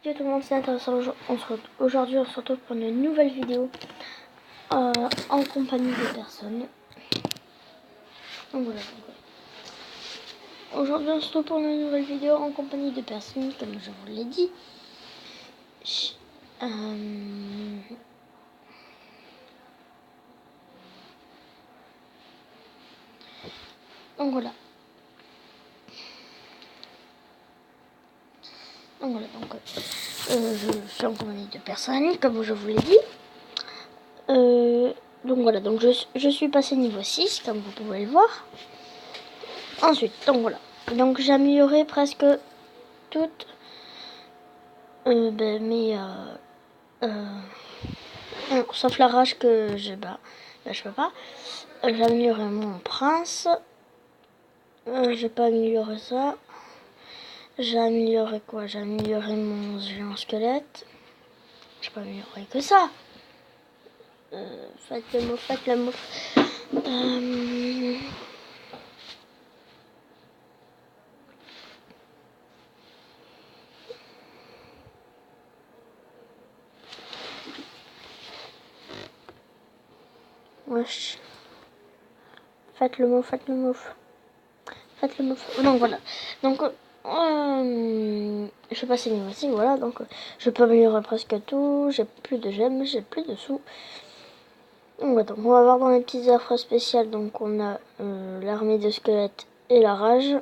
Yo tout le monde, c'est intéressant. Aujourd'hui, on se retrouve pour une nouvelle vidéo en compagnie de personnes. Donc voilà. Aujourd'hui, on se retrouve pour une nouvelle vidéo en compagnie de personnes, comme je vous l'ai dit. Donc voilà. Je suis en compagnie de personnes, comme je vous l'ai dit. Donc voilà, donc je suis passé niveau 6, comme vous pouvez le voir. Ensuite, donc voilà. Donc j'ai amélioré presque toutes sauf la rage que je peux pas. J'ai amélioré mon prince. J'ai pas amélioré ça. J'ai amélioré quoi? J'ai amélioré mon géant squelette. J'ai pas amélioré que ça. Faites le mot. Wesh. Faites le mot. Donc voilà. Donc je suis passé niveau 6, voilà. Donc je peux améliorer presque tout. J'ai plus de gemmes, j'ai plus de sous. Donc on va voir dans les petites offres spéciales. Donc on a l'armée de squelettes et la rage.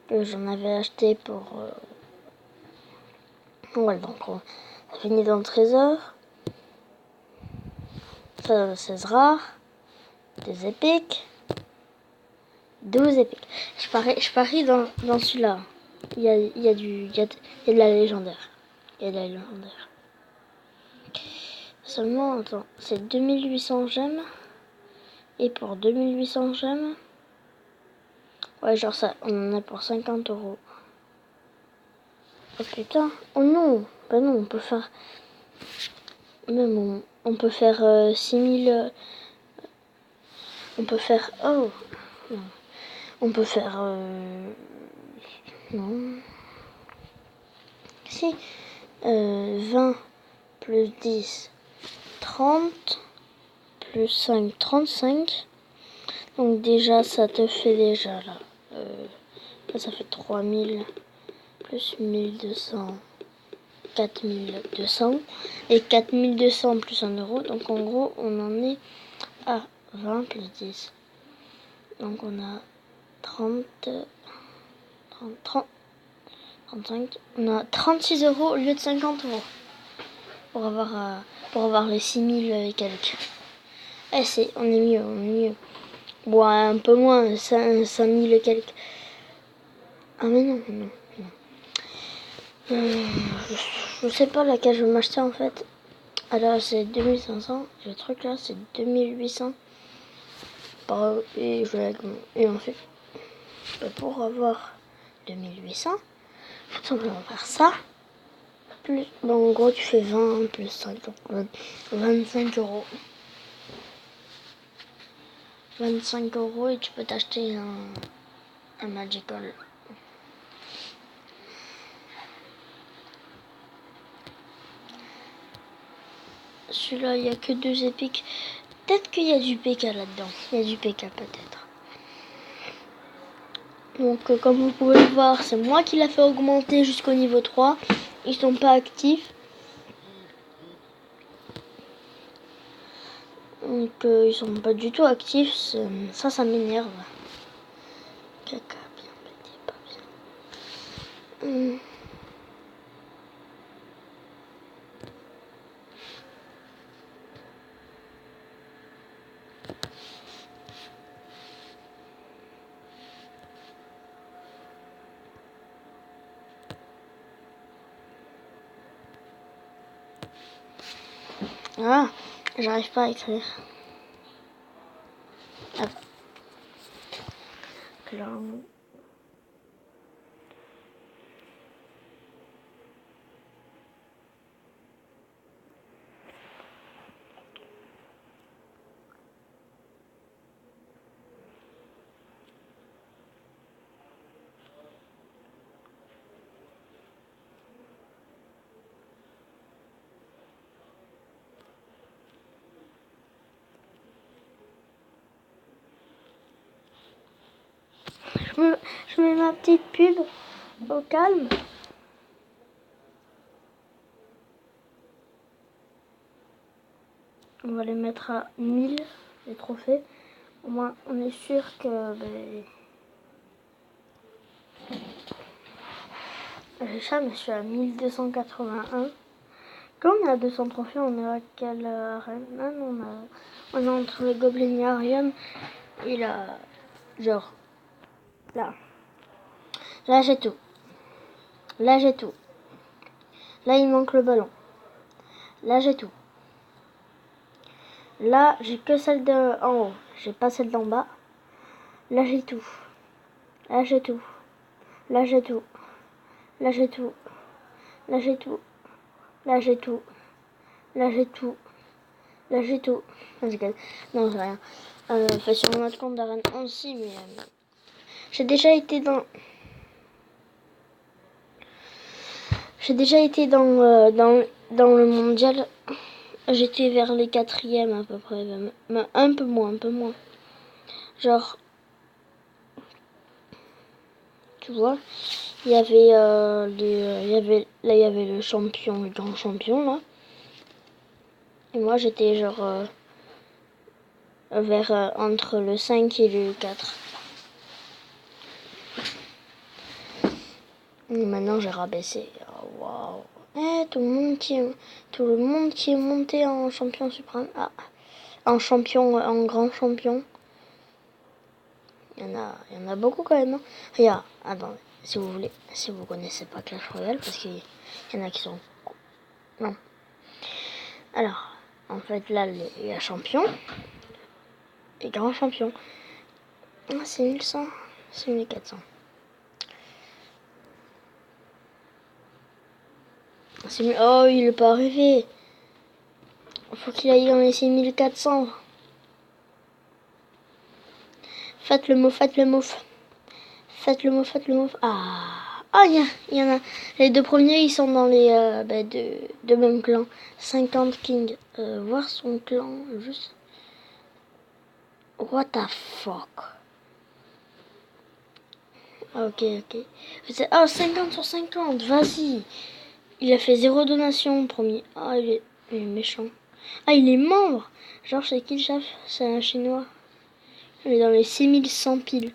Que j'en avais acheté pour... Voilà, donc ça finit dans le trésor. Ça, 16 rares. Des épiques. 12 épiques. Je parie dans celui-là. Il y a de la légendaire. Seulement, attends, c'est 2800 gemmes. Et pour 2800 gemmes... Ouais, genre ça, on en a pour 50 €. Oh putain. Oh non. Bah non, on peut faire... Même on peut faire 6000... on peut faire... Oh non. On peut faire... non. Si. 20 plus 10, 30. Plus 5, 35. Donc déjà, ça te fait déjà là. Ça fait 3000 plus 1200. 4200. Et 4200 plus 1 €. Donc en gros, on en est à 20 plus 10. Donc on a 30, 35. On a 36 € au lieu de 50 € pour avoir les 6000 et quelques. On est mieux. Bon, un peu moins, 5000 et quelques. Ah mais non. Je sais pas laquelle je vais m'acheter en fait. Alors c'est 2500. Le truc là c'est 2800. Et ensuite, pour avoir 2800, il faut simplement faire ça. Plus, bon, en gros tu fais 20 plus 5, donc 25 €. 25 € et tu peux t'acheter un Magical. Celui-là, il n'y a que 2 épiques. Peut-être qu'il y a du PK là-dedans. Il y a du PK peut-être. Donc comme vous pouvez le voir, c'est moi qui l'a fait augmenter jusqu'au niveau 3. Ils sont pas actifs. Donc ils sont pas du tout actifs. Ça m'énerve. Caca, bien petit, pas bien. Ah, j'arrive pas à écrire. Hop. Clown. Je mets ma petite pub au calme. On va les mettre à 1000, les trophées. Au moins, on est sûr que... j'ai ça, mais je suis à 1281. Quand on est à 200 trophées, on est à quelle arène? On est entre le Goblinarium et la... Genre, là. Là, j'ai tout. Là, j'ai tout. Là, il manque le ballon. Là, j'ai tout. Là, j'ai que celle de en haut. J'ai pas celle d'en bas. Là, j'ai tout. Là, j'ai tout. Là, j'ai tout. Là, j'ai tout. Là, j'ai tout. Là, j'ai tout. Là, j'ai tout. Là, j'ai tout. Non, c'est rien. Enfin, sur notre compte d'arène aussi, mais... J'ai déjà été dans... dans le mondial. J'étais vers les 4e à peu près. Mais un peu moins. Genre... Tu vois, il y avait il y avait le champion, le grand champion là. Et moi j'étais genre vers entre le 5 et le 4. Et maintenant j'ai rabaissé. Oh, waouh. Tout le monde qui est monté en champion suprême. Ah, en champion, en grand champion. Il y en a beaucoup quand même. Hein. Regarde, attendez, si vous voulez, si vous connaissez pas Clash Royale, parce qu'il y en a qui sont... Non. Alors, en fait, là, il y a champion et grand champion. Ah, c'est 1100, c'est 1400. Oh, il est pas arrivé. Faut qu'il aille dans les 6400. Faites le move. Ah, il y en a. Les deux premiers, ils sont dans les de même clan. 50 King. Voir son clan, juste. What the fuck? Ok. Oh, 50 sur 50, vas-y. Il a fait 0 donation, premier. Ah, il est méchant. Ah, il est membre. Genre, c'est qui le chef? C'est un chinois. Il est dans les 6100 piles.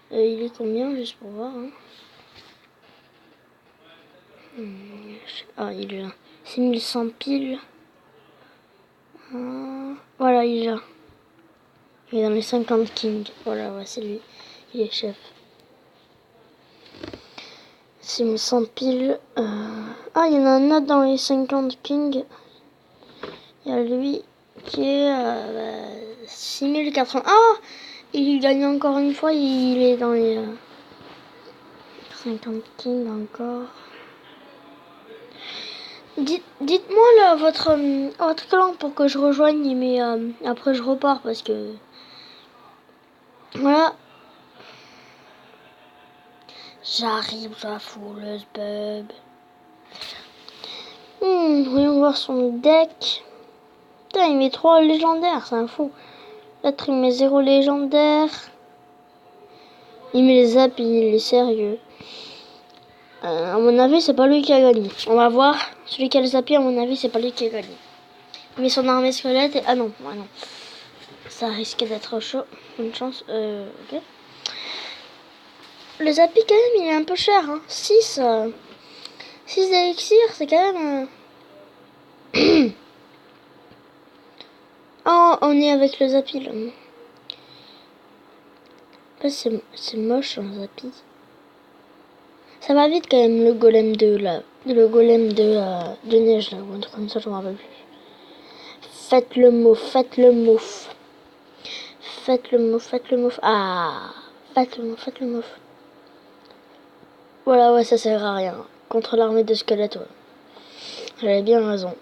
Il est combien, juste pour voir hein. Ah, il est là. 6100 piles. Voilà, il est là. Il est dans les 50 kings. Voilà, ouais, c'est lui. Il est chef. 6100 piles. Ah, il y en a un autre dans les 50 kings. Il y a lui qui est 6400. Ah, il gagne encore une fois. Il est dans les 50 kings encore. Dites-moi là votre clan pour que je rejoigne, mais après je repars parce que voilà. J'arrive, la fouleuse bub. Voyons voir son deck. Putain, il met 3 légendaires, c'est un fou. L'autre il met 0 légendaire. Il met les zaps, il est sérieux. À mon avis, c'est pas lui qui a gagné. On va voir. Celui qui a le zappé, à mon avis, c'est pas lui qui a gagné. Il met son armée squelette et... Ah non, non. Ça risque d'être chaud. Bonne chance. Ok. Le zappy, quand même, il est un peu cher. Hein. 6 élixirs, c'est quand même... Oh, on est avec le zappy, là. C'est moche, un zappy. Ça va vite, quand même, le golem le golem de neige, là. Ou un truc comme ça, je m'en rappelle plus. Faites le move. Ah, faites le move. Voilà, ouais, ça sert à rien. Contre l'armée de squelettes, ouais. J'avais bien raison.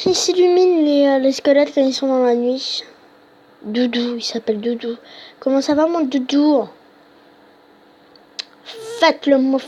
Ils s'illuminent les squelettes quand ils sont dans la nuit. Doudou, il s'appelle Doudou. Comment ça va mon Doudou? Faites le move.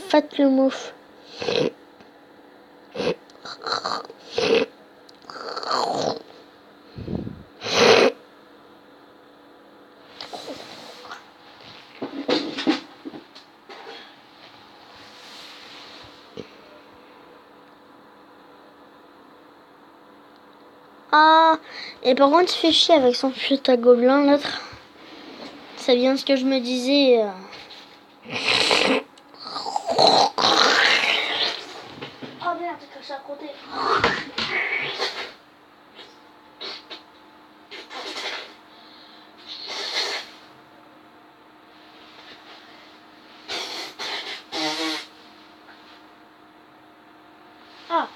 Ah, et par contre, il fait chier avec son putain gobelin, l'autre. C'est bien ce que je me disais. Oh merde, que ça a compté. Ah.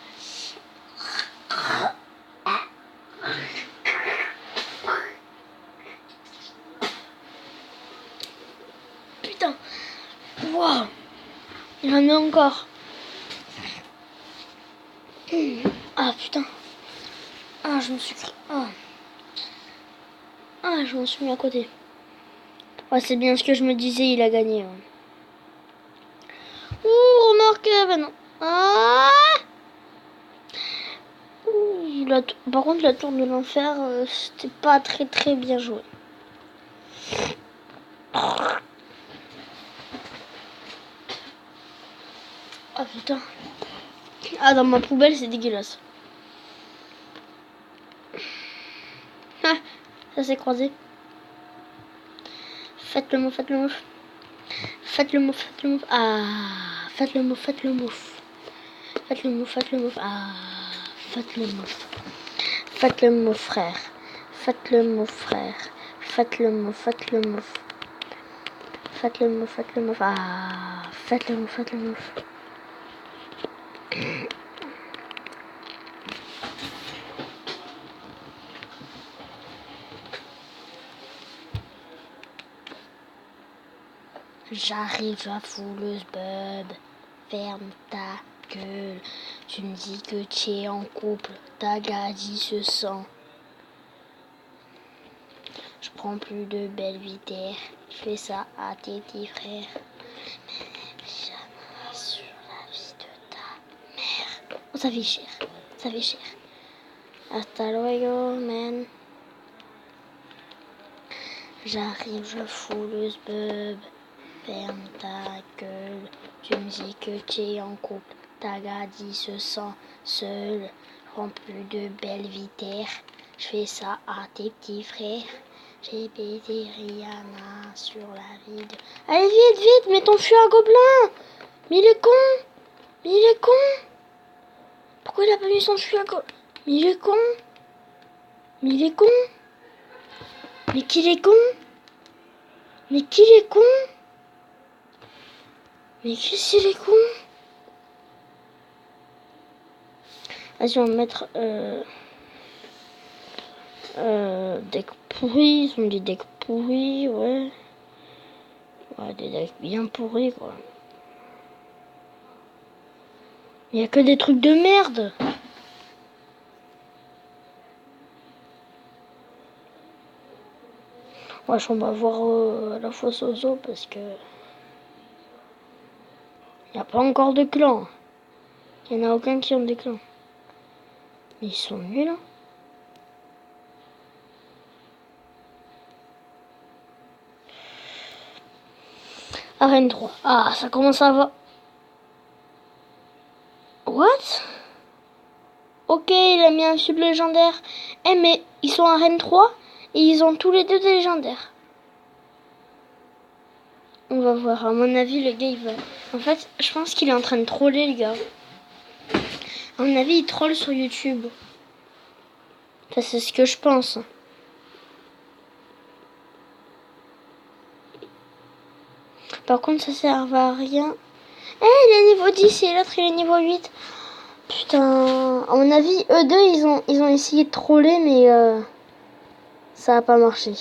Putain. Wow. Il y en a encore. Ah putain. Ah, je me suis... Ah, je m'en suis mis à côté. Ouais, c'est bien ce que je me disais, il a gagné. Ouh, remarque, ben non. Ah. Ouh, par contre, la tour de l'enfer, c'était pas très très bien joué. Ah putain. Ah, dans ma poubelle, c'est dégueulasse. Ah, ça s'est croisé. Faites le move, faites le move. Faites le move, faites le move. Ah, faites le move, faites le move. Faites le move, faites le move. Ah, faites le move. Faites le move, frère. Faites le move, frère. Faites le move, faites le move. Faites le move, faites le move. Ah, faites le move, faites le move. J'arrive à fouleuse bub. Ferme ta gueule. Tu me dis que tu es en couple. Ta gadie se sent. Je prends plus de belles vitères. Je fais ça à tes petits frères. Jamais sur la vie de ta mère. Oh, ça fait cher. Ça fait cher. Hasta luego, man. J'arrive, je fouleuse bub. Ferme ta gueule. Tu me dis que tu es en couple. Ta gadie se sent seule. Je prends plus de belles vitères. Je fais ça à tes petits frères. J'ai baisé Rihanna sur la vie de... Allez, vite, vite, mets ton fût à gobelin. Mais il est con. Mais il est con. Pourquoi il a pas mis son fût à gobelin? Mais il est con. Mais il est con. Mais qu'il est con. Mais qu'il est con. Mais qu'est-ce qu'il est con. Vas-y, on va mettre... deck pourri, ils ont des decks pourris, ouais. Ouais, des decks bien pourris, quoi. Il y a que des trucs de merde. Ouais, on va voir à la fois Sozo parce que... Il n'y a pas encore de clan. Il n'y en a aucun qui ont des clans. Mais ils sont nuls, hein. Arène 3. Ah, ça commence à avoir... What? Ok, il a mis un sub légendaire. Eh, mais ils sont arène 3 et ils ont tous les deux des légendaires. On va voir. À mon avis, le gars, il va... En fait, je pense qu'il est en train de troller, le gars. À mon avis, il troll sur YouTube. Enfin, c'est ce que je pense. Par contre, ça sert à rien. Eh, il est niveau 10 et l'autre, il est niveau 8. Putain. À mon avis, eux deux, ils ont essayé de troller, mais ça a pas marché.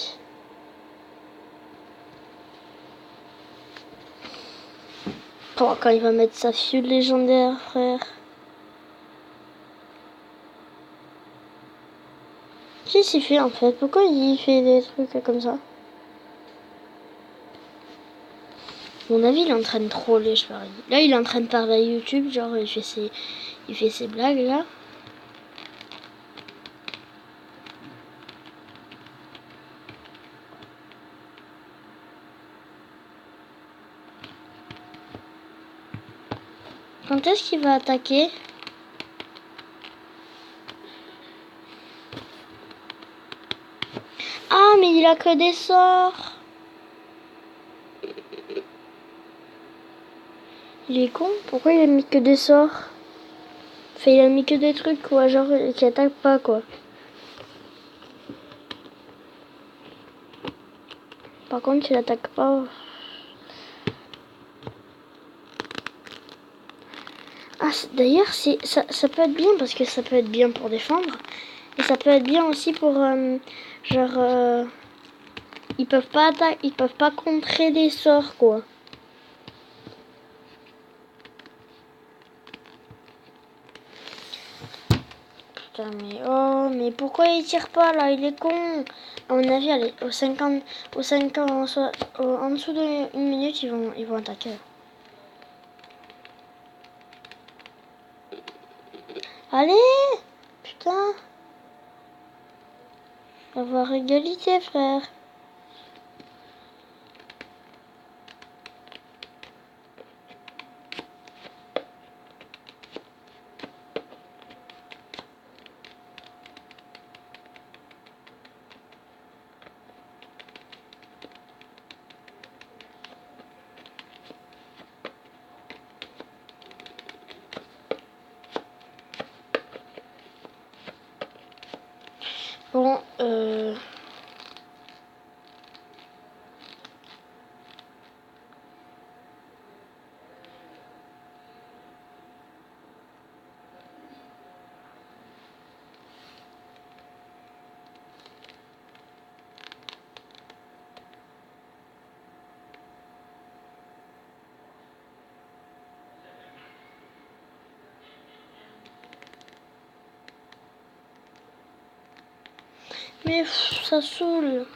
Oh, quand il va mettre sa feud légendaire, frère. Qu'est-ce qu'il fait en fait? Pourquoi il fait des trucs comme ça? À mon avis, il est en train de troller, je parie. Là, il est en train de parler à YouTube, genre il fait ses blagues là. Quand est-ce qu'il va attaquer? mais il a que des sorts. Il est con. Pourquoi il a mis que des sorts? Enfin, il a mis que des trucs, quoi. Genre, qui attaquent pas, quoi. Par contre, il attaque pas. Ah, d'ailleurs, ça peut être bien parce que ça peut être bien pour défendre. Et ça peut être bien aussi pour, genre, ils peuvent pas contrer des sorts, quoi. Putain, mais pourquoi il tire pas, là? Il est con. À mon avis, allez, au 50, en dessous d'une minute, ils vont attaquer. Allez! Putain! Avoir égalité, frère. Bon, mais ça saoule.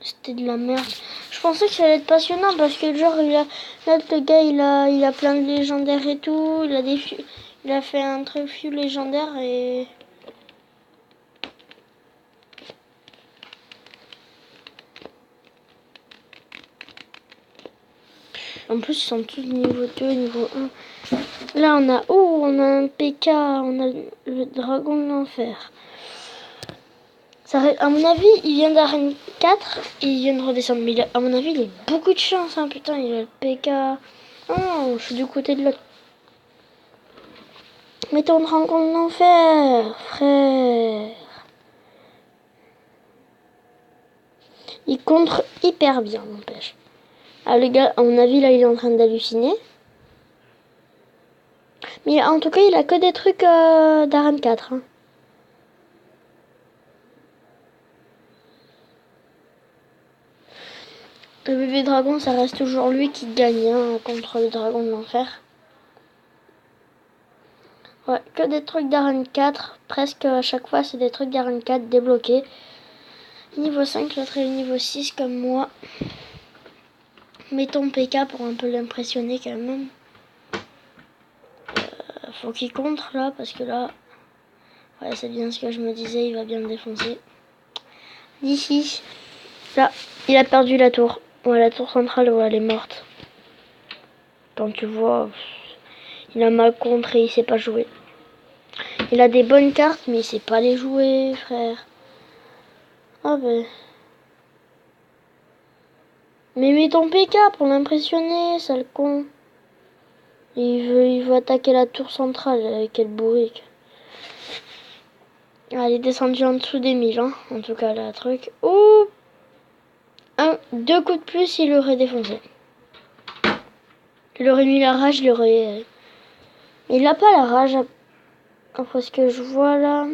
C'était de la merde. Je pensais que ça allait être passionnant parce que genre là le gars il a plein de légendaires et tout, il a fait un truc few légendaire et en plus ils sont tous niveau 2, niveau 1. Là on a un PK, on a le dragon de l'enfer. À mon avis, il vient d'arène 4 et il vient de redescendre. Mais à mon avis, il a beaucoup de chance, hein, putain, il a le PK. Oh, je suis du côté de l'autre. Mais ton dragon de l'enfer, frère. Il contre hyper bien, n'empêche. Ah, le gars, à mon avis, là, il est en train d'halluciner. Mais en tout cas, il a que des trucs d'arène 4. Hein. Le bébé dragon, ça reste toujours lui qui gagne hein, contre le dragon de l'enfer. Ouais, que des trucs d'arène 4. Presque à chaque fois, c'est des trucs d'arène 4 débloqués. Niveau 5, l'autre est niveau 6 comme moi. Mettons PK pour un peu l'impressionner quand même. Faut qu'il contre là, parce que là... Ouais, c'est bien ce que je me disais, il va bien me défoncer. D'ici. Là, il a perdu la tour. Ouais, la tour centrale, ouais, elle est morte. Quand tu vois, il a mal contré, il sait pas jouer. Il a des bonnes cartes, mais il sait pas les jouer, frère. Ah ben... Mais mets ton PK pour l'impressionner, sale con. Il veut attaquer la tour centrale avec quel bourrique. Ah, elle est descendue en dessous des 1000, hein. En tout cas, là, truc. Ouh! Deux coups de plus, il aurait défoncé. Il aurait mis la rage, il aurait... Il a pas la rage, après ce que je vois là.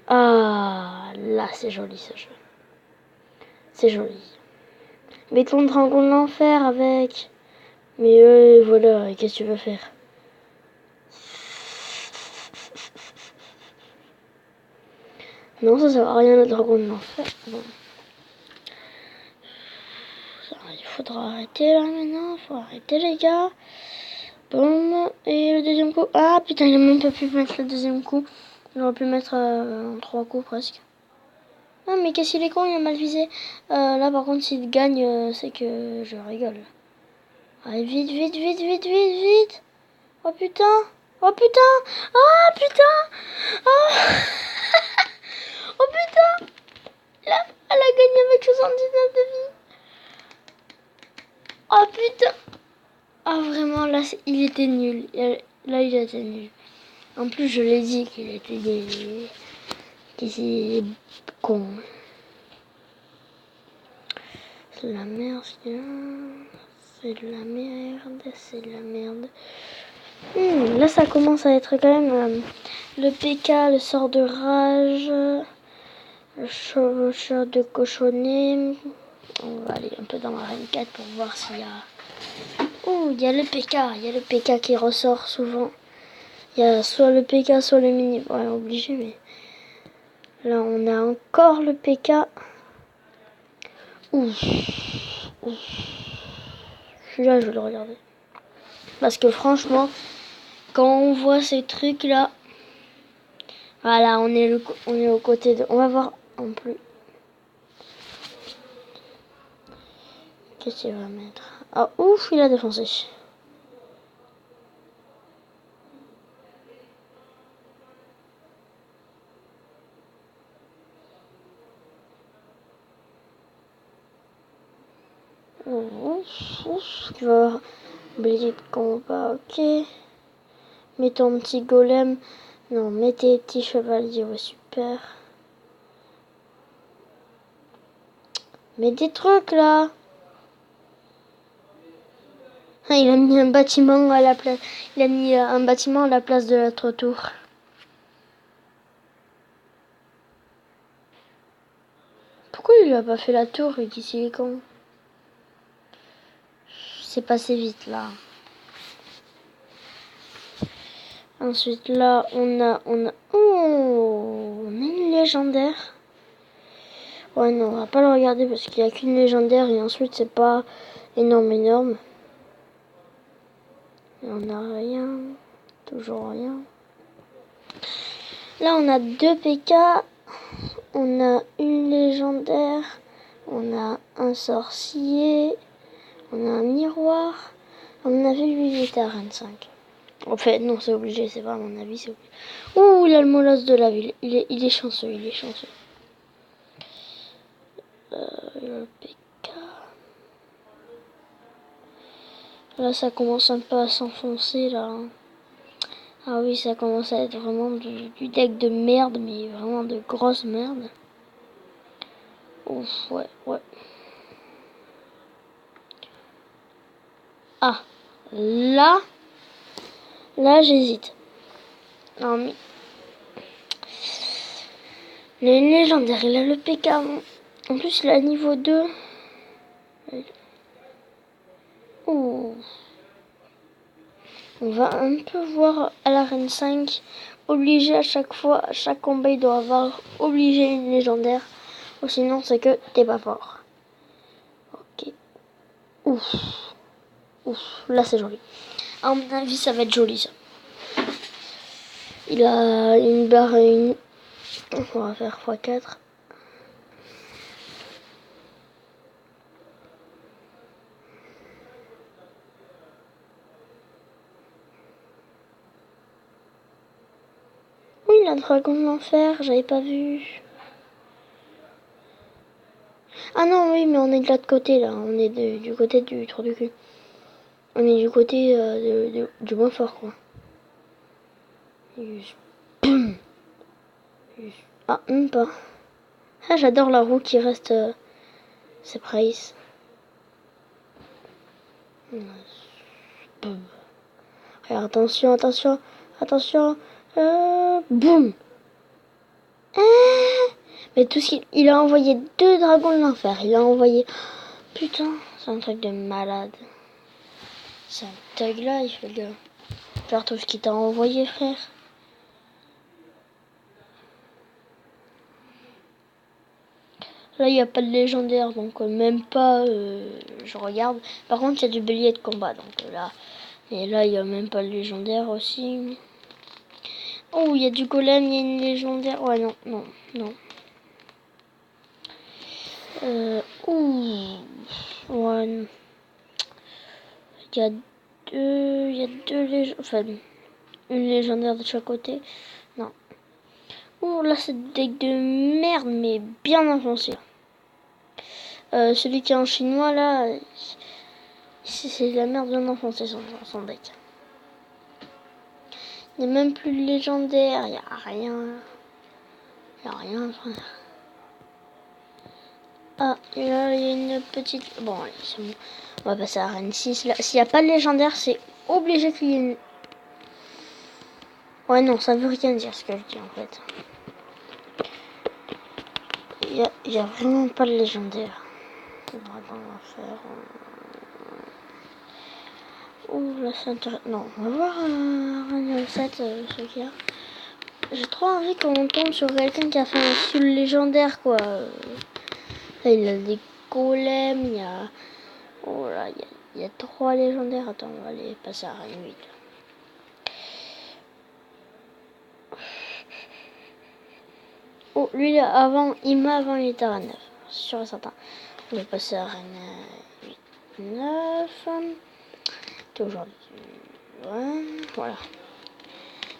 Ah, là, c'est joli ce jeu. C'est joli. Mets ton dragon de l'enfer avec. Mais voilà, qu'est-ce que tu veux faire? Non, ça sert à rien le dragon de l'enfer. Bon. Ça arrive. faudra arrêter là maintenant. Faut arrêter les gars. Boum. Et le deuxième coup. Ah putain, il a même pas pu mettre le deuxième coup. Il aurait pu mettre en 3 coups presque. Ah mais qu'est-ce qu'il est con, il a mal visé. Là par contre s'il gagne, c'est que je rigole. Allez vite, vite, vite, vite, vite, vite. Oh putain. Oh putain. Oh putain. Oh, oh putain. Là, elle a gagné avec 79 de vie. Oh putain. Ah vraiment là il était nul. Là il était nul. En plus je l'ai dit qu'il était con. C'est de la merde celui-là. C'est de la merde. C'est de la merde. Là ça commence à être quand même le PK, le sort de rage, le chevaucheur de cochonnet. On va aller un peu dans l'arène 4 pour voir s'il y a... Ouh, il y a le PK, il y a le PK qui ressort souvent. Il y a soit le PK, soit le mini. Ouais, obligé, mais... Là, on a encore le PK. Ouh. Celui-là, je vais le regarder. Parce que franchement, quand on voit ces trucs-là... Voilà, on est aux côtés de... On va voir en plus. Qu'est-ce qu'il va mettre? Ah, ouf, il a défoncé. Tu vas oublier de combat, ok. Mets ton petit golem. Non, mets tes petits chevaliers, ouais, super. Mets des trucs là. Ah, il a mis un bâtiment à la place. Il a mis un bâtiment à la place de l'autre tour. Pourquoi il a pas fait la tour et qu'il est con? C'est passé vite là. Ensuite là, on a une légendaire. Ouais non, on va pas le regarder parce qu'il n'y a qu'une légendaire et ensuite c'est pas énorme. Et on a rien, toujours rien. Là on a 2 PK, on a une légendaire, on a un sorcier, on a un miroir. À mon avis lui il était à 25. En fait non c'est obligé, c'est pas à mon avis, c'est obligé. Ouh il a le molosse de la ville, il est chanceux, il est chanceux. Le PK. Là ça commence un peu à s'enfoncer là. Ah oui ça commence à être vraiment du deck de merde, mais vraiment de grosse merde. Ouf ouais. Ah là j'hésite. Non mais les légendaires, il a le PK. En plus il a niveau 2. Ouh. On va un peu voir à l'arène 5. Obligé à chaque fois, à chaque combat, il doit avoir obligé une légendaire. Ou sinon, c'est que t'es pas fort. Ok. Ouf. Là, c'est joli. À mon avis, ça va être joli, ça. Il a une barre et une... On va faire x4. Oui, la dragon de l'enfer, j'avais pas vu. Ah non, oui, mais on est de l'autre côté, là. On est du côté du trou du cul. On est du côté du moins fort, quoi. Ah, même pas. Ah, j'adore la roue qui reste... c'est price. Alors, attention. Boum. Mais tout ce qu'il... Il a envoyé 2 dragons de l'enfer. Il a envoyé... Putain, c'est un truc de malade. C'est un thug life, le gars. Genre tout ce qu'il t'a envoyé, frère. Là, il n'y a pas de légendaire, donc même pas, je regarde. Par contre, il y a du bélier de combat, donc là. Et là, il n'y a même pas de légendaire aussi. Oh, il y a du golem, il y a une légendaire. Ouais, non, non, non. Ouh. Ouais, non. Il y a deux légendaires. Enfin, une légendaire de chaque côté. Non. Ouh, là, c'est des deck de merde, mais bien enfoncé. Celui qui est en chinois, là, c'est de la merde bien enfoncé, son deck. Il n'y a même plus de légendaire, il n'y a rien. Il n'y a rien, frère. Ah, et là, il y a une petite... Bon, allez, c'est bon. On va passer à Arène 6. S'il n'y a pas de légendaire, c'est obligé qu'il y ait une... Ouais, non, ça veut rien dire ce que je dis, en fait. Il y a vraiment pas de légendaire. On va faire... Ouh, là, c'est intéressant. Non, on va voir Arène 7, ce qu'il y a. J'ai trop envie qu'on tombe sur quelqu'un qui a fait un full légendaire, quoi. Il a des golems, il y a... Oh là, il y a 3 légendaires. Attends, on va aller passer à Arène 8. Oh, lui, là, avant, avant, il était à Arène 9. C'est sûr et certain. On va passer à Arène 8, 9. C'est aujourd'hui. Ouais, voilà.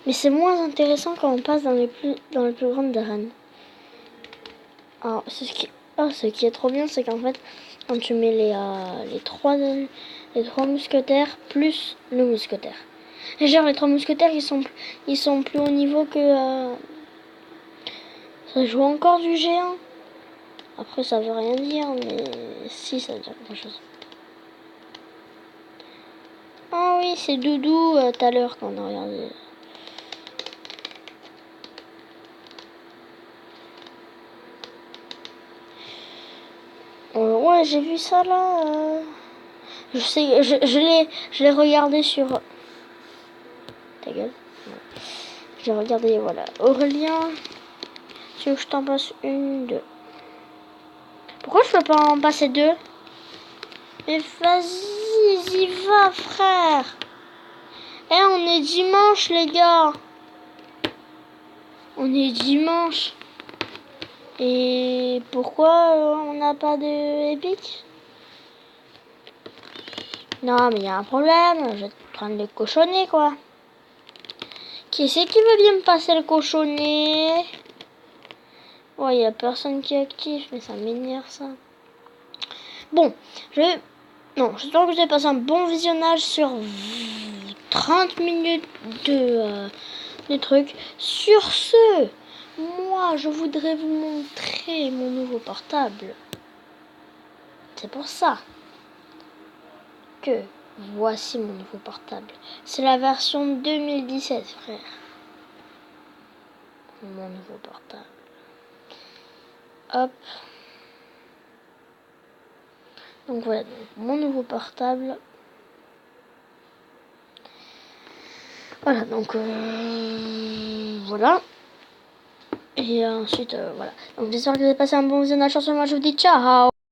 Mais c'est moins intéressant quand on passe dans les plus grandes arènes. Alors, ce qui est trop bien, c'est qu'en fait, quand tu mets les trois mousquetaires plus le mousquetaire. Et genre, les 3 mousquetaires, ils sont plus haut niveau que... ça joue encore du géant. Après, ça veut rien dire, mais si, ça veut dire quelque chose. Ah oui, c'est Doudou tout à l'heure qu'on a regardé. Ouais, j'ai vu ça là. Je sais, je l'ai regardé sur. Ta gueule. J'ai regardé, voilà. Aurélien, tu veux que je t'en passe une, deux. Pourquoi je peux pas en passer deux? Mais vas-y, y va, frère. Eh, on est dimanche, les gars. On est dimanche. Et pourquoi on n'a pas de épique? Non, mais il y a un problème. Je vais prendre le cochonnet, quoi. Qui c'est qui veut bien me passer le cochonnet? Ouais, il n'y a personne qui est actif, mais ça m'énerve, ça. Bon, non, j'espère que vous avez passé un bon visionnage sur 30 minutes de trucs. Sur ce, moi, je voudrais vous montrer mon nouveau portable. C'est pour ça que voici mon nouveau portable. C'est la version 2017, frère. Mon nouveau portable. Hop. Donc voilà, mon nouveau portable. Voilà, donc voilà. Et ensuite, voilà. Donc j'espère que vous avez passé un bon visionnage sur ce. Moi, je vous dis ciao.